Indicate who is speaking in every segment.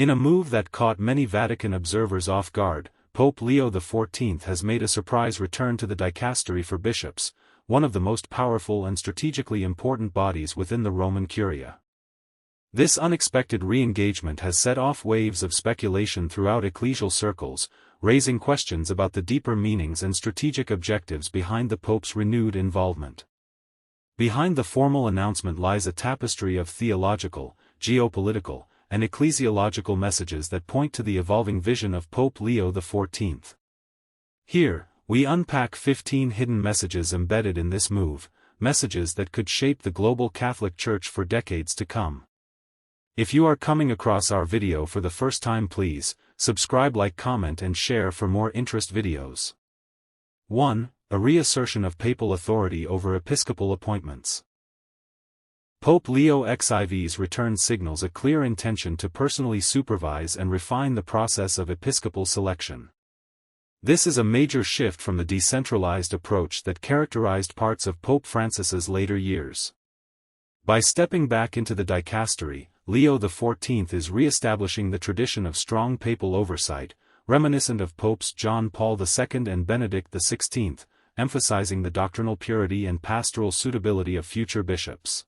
Speaker 1: In a move that caught many Vatican observers off guard, Pope Leo XIV has made a surprise return to the Dicastery for bishops, one of the most powerful and strategically important bodies within the Roman Curia. This unexpected re-engagement has set off waves of speculation throughout ecclesial circles, raising questions about the deeper meanings and strategic objectives behind the Pope's renewed involvement. Behind the formal announcement lies a tapestry of theological, geopolitical, and ecclesiological messages that point to the evolving vision of Pope Leo XIV. Here, we unpack 15 hidden messages embedded in this move, messages that could shape the global Catholic Church for decades to come. If you are coming across our video for the first time, please subscribe, like, comment and share for more interest videos. 1. A reassertion of papal authority over episcopal appointments. Pope Leo XIV's return signals a clear intention to personally supervise and refine the process of episcopal selection. This is a major shift from the decentralized approach that characterized parts of Pope Francis's later years. By stepping back into the dicastery, Leo XIV is re-establishing the tradition of strong papal oversight, reminiscent of Popes John Paul II and Benedict XVI, emphasizing the doctrinal purity and pastoral suitability of future bishops.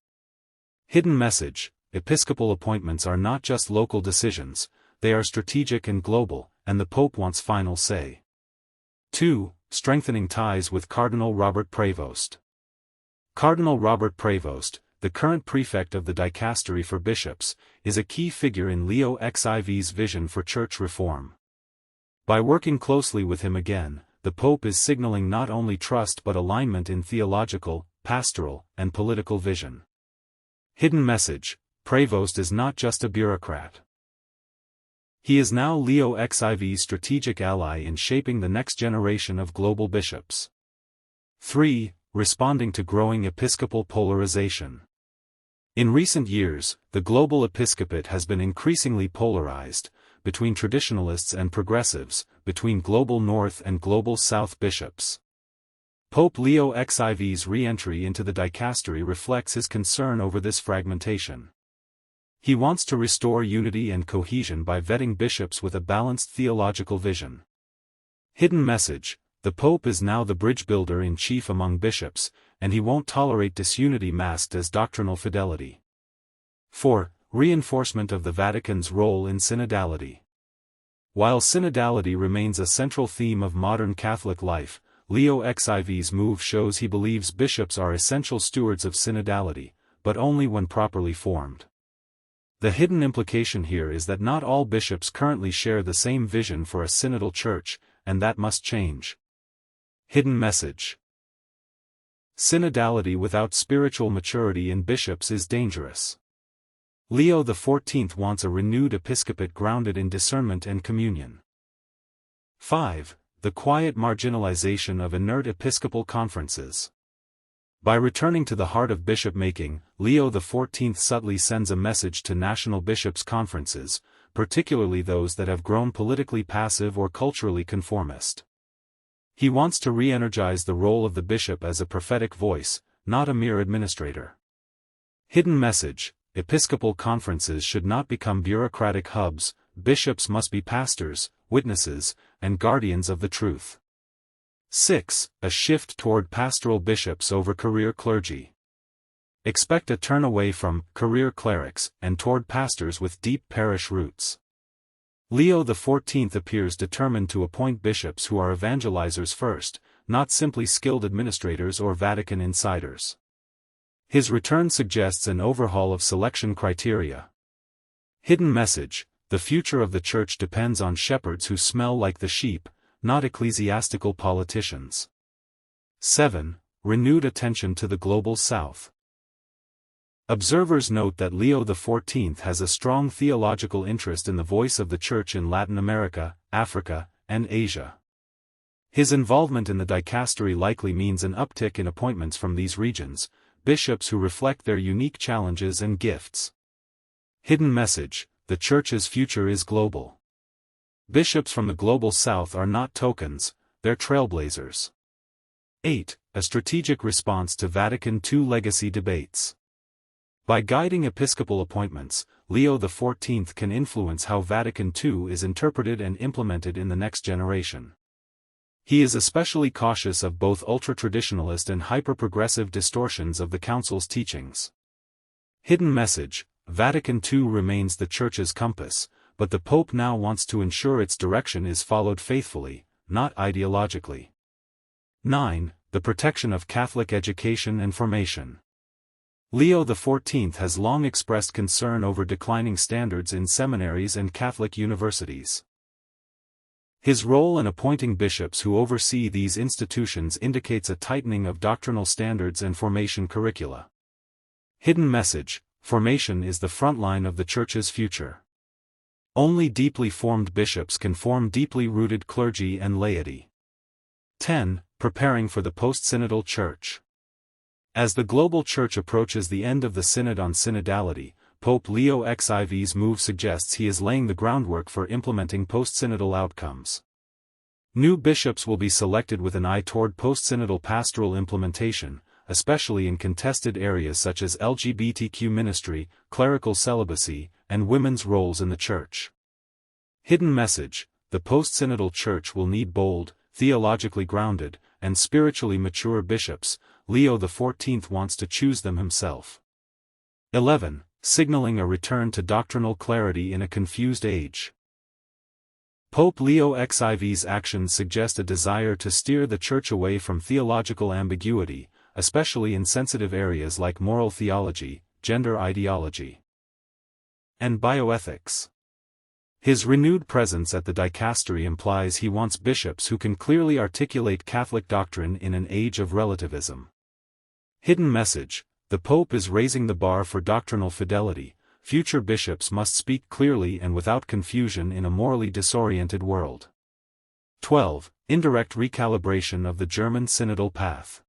Speaker 1: Hidden message: episcopal appointments are not just local decisions, they are strategic and global, and the Pope wants final say. 2. Strengthening ties with Cardinal Robert Prevost. Cardinal Robert Prevost, the current prefect of the Dicastery for Bishops, is a key figure in Leo XIV's vision for church reform. By working closely with him again, the Pope is signaling not only trust but alignment in theological, pastoral, and political vision. Hidden message: Prevost is not just a bureaucrat. He is now Leo XIV's strategic ally in shaping the next generation of global bishops. 3. Responding to growing episcopal polarization. In recent years, the global episcopate has been increasingly polarized, between traditionalists and progressives, between global North and global South bishops. Pope Leo XIV's re-entry into the dicastery reflects his concern over this fragmentation. He wants to restore unity and cohesion by vetting bishops with a balanced theological vision. Hidden message: the Pope is now the bridge builder in chief among bishops, and he won't tolerate disunity masked as doctrinal fidelity. 4. Reinforcement of the Vatican's role in synodality. While synodality remains a central theme of modern Catholic life, Leo XIV's move shows he believes bishops are essential stewards of synodality, but only when properly formed. The hidden implication here is that not all bishops currently share the same vision for a synodal church, and that must change. Hidden message: synodality without spiritual maturity in bishops is dangerous. Leo XIV wants a renewed episcopate grounded in discernment and communion. 5. The quiet marginalization of inert episcopal conferences. By returning to the heart of bishop-making, Leo XIV subtly sends a message to national bishops' conferences, particularly those that have grown politically passive or culturally conformist. He wants to re-energize the role of the bishop as a prophetic voice, not a mere administrator. Hidden message: episcopal conferences should not become bureaucratic hubs, bishops must be pastors, witnesses, and guardians of the truth. 6. A shift toward pastoral bishops over career clergy. Expect a turn away from career clerics and toward pastors with deep parish roots. Leo XIV appears determined to appoint bishops who are evangelizers first, not simply skilled administrators or Vatican insiders. His return suggests an overhaul of selection criteria. Hidden message: the future of the Church depends on shepherds who smell like the sheep, not ecclesiastical politicians. 7. Renewed attention to the global South. Observers note that Leo XIV has a strong theological interest in the voice of the Church in Latin America, Africa, and Asia. His involvement in the dicastery likely means an uptick in appointments from these regions, bishops who reflect their unique challenges and gifts. Hidden message: the Church's future is global. Bishops from the global South are not tokens, they're trailblazers. 8. A strategic response to Vatican II legacy debates. By guiding episcopal appointments, Leo XIV can influence how Vatican II is interpreted and implemented in the next generation. He is especially cautious of both ultra-traditionalist and hyper-progressive distortions of the Council's teachings. Hidden message: Vatican II remains the Church's compass, but the Pope now wants to ensure its direction is followed faithfully, not ideologically. 9. The protection of Catholic education and formation. Leo XIV has long expressed concern over declining standards in seminaries and Catholic universities. His role in appointing bishops who oversee these institutions indicates a tightening of doctrinal standards and formation curricula. Hidden message: formation is the front line of the Church's future. Only deeply formed bishops can form deeply rooted clergy and laity. 10. Preparing for the post-synodal Church. As the global Church approaches the end of the Synod on Synodality, Pope Leo XIV's move suggests he is laying the groundwork for implementing post-synodal outcomes. New bishops will be selected with an eye toward post-synodal pastoral implementation, especially in contested areas such as LGBTQ ministry, clerical celibacy, and women's roles in the Church. Hidden message: the post-synodal Church will need bold, theologically grounded, and spiritually mature bishops. Leo XIV wants to choose them himself. 11. Signaling a return to doctrinal clarity in a confused age. Pope Leo XIV's actions suggest a desire to steer the Church away from theological ambiguity, especially in sensitive areas like moral theology, gender ideology, and bioethics. His renewed presence at the Dicastery implies he wants bishops who can clearly articulate Catholic doctrine in an age of relativism. Hidden message: the Pope is raising the bar for doctrinal fidelity. Future bishops must speak clearly and without confusion in a morally disoriented world. 12. Indirect recalibration of the German synodal path.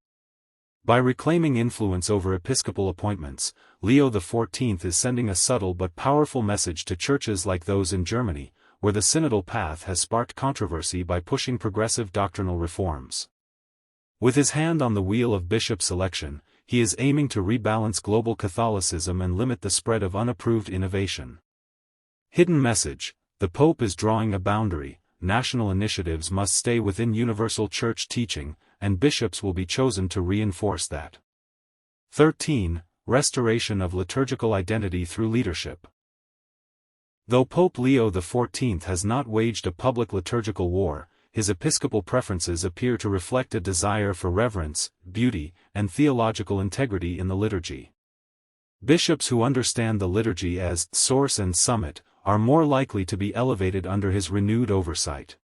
Speaker 1: By reclaiming influence over episcopal appointments, Leo XIV is sending a subtle but powerful message to churches like those in Germany, where the synodal path has sparked controversy by pushing progressive doctrinal reforms. With his hand on the wheel of bishop selection, he is aiming to rebalance global Catholicism and limit the spread of unapproved innovation. Hidden message: the Pope is drawing a boundary. National initiatives must stay within universal Church teaching, and bishops will be chosen to reinforce that. 13. Restoration of liturgical identity through leadership. Though Pope Leo XIV has not waged a public liturgical war, his episcopal preferences appear to reflect a desire for reverence, beauty, and theological integrity in the liturgy. Bishops who understand the liturgy as source and summit are more likely to be elevated under his renewed oversight.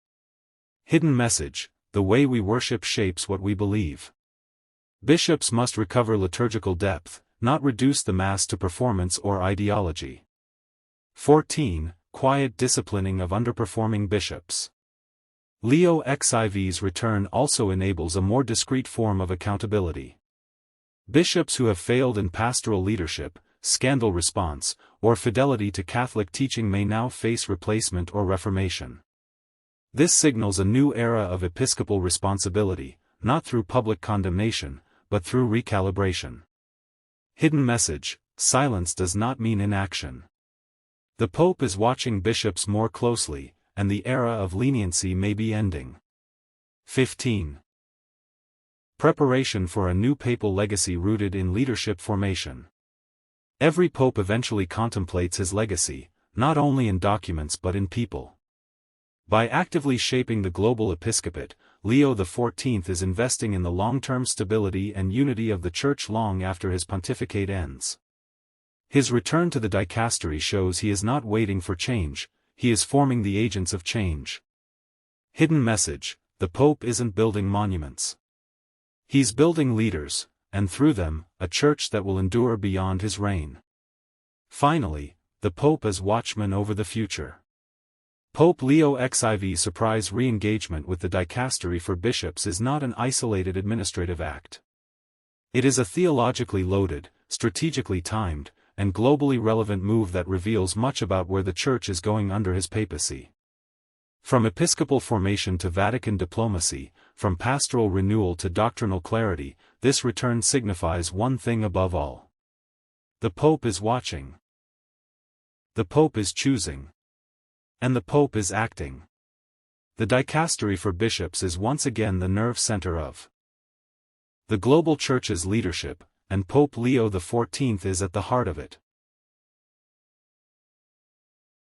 Speaker 1: Hidden message: the way we worship shapes what we believe. Bishops must recover liturgical depth, not reduce the Mass to performance or ideology. 14. Quiet disciplining of underperforming bishops. Leo XIV's return also enables a more discreet form of accountability. Bishops who have failed in pastoral leadership, scandal response, or fidelity to Catholic teaching may now face replacement or reformation. This signals a new era of episcopal responsibility, not through public condemnation, but through recalibration. Hidden message: silence does not mean inaction. The Pope is watching bishops more closely, and the era of leniency may be ending. 15. Preparation for a new papal legacy rooted in leadership formation. Every pope eventually contemplates his legacy, not only in documents but in people. By actively shaping the global episcopate, Leo XIV is investing in the long-term stability and unity of the Church long after his pontificate ends. His return to the Dicastery shows he is not waiting for change, he is forming the agents of change. Hidden message: the Pope isn't building monuments. He's building leaders, and through them, a Church that will endure beyond his reign. Finally, the Pope as watchman over the future. Pope Leo XIV's surprise re-engagement with the Dicastery for bishops is not an isolated administrative act. It is a theologically loaded, strategically timed, and globally relevant move that reveals much about where the Church is going under his papacy. From episcopal formation to Vatican diplomacy, from pastoral renewal to doctrinal clarity, this return signifies one thing above all. The Pope is watching. The Pope is choosing. And the Pope is acting. The Dicastery for Bishops is once again the nerve center of the global Church's leadership, and Pope Leo XIV is at the heart of it.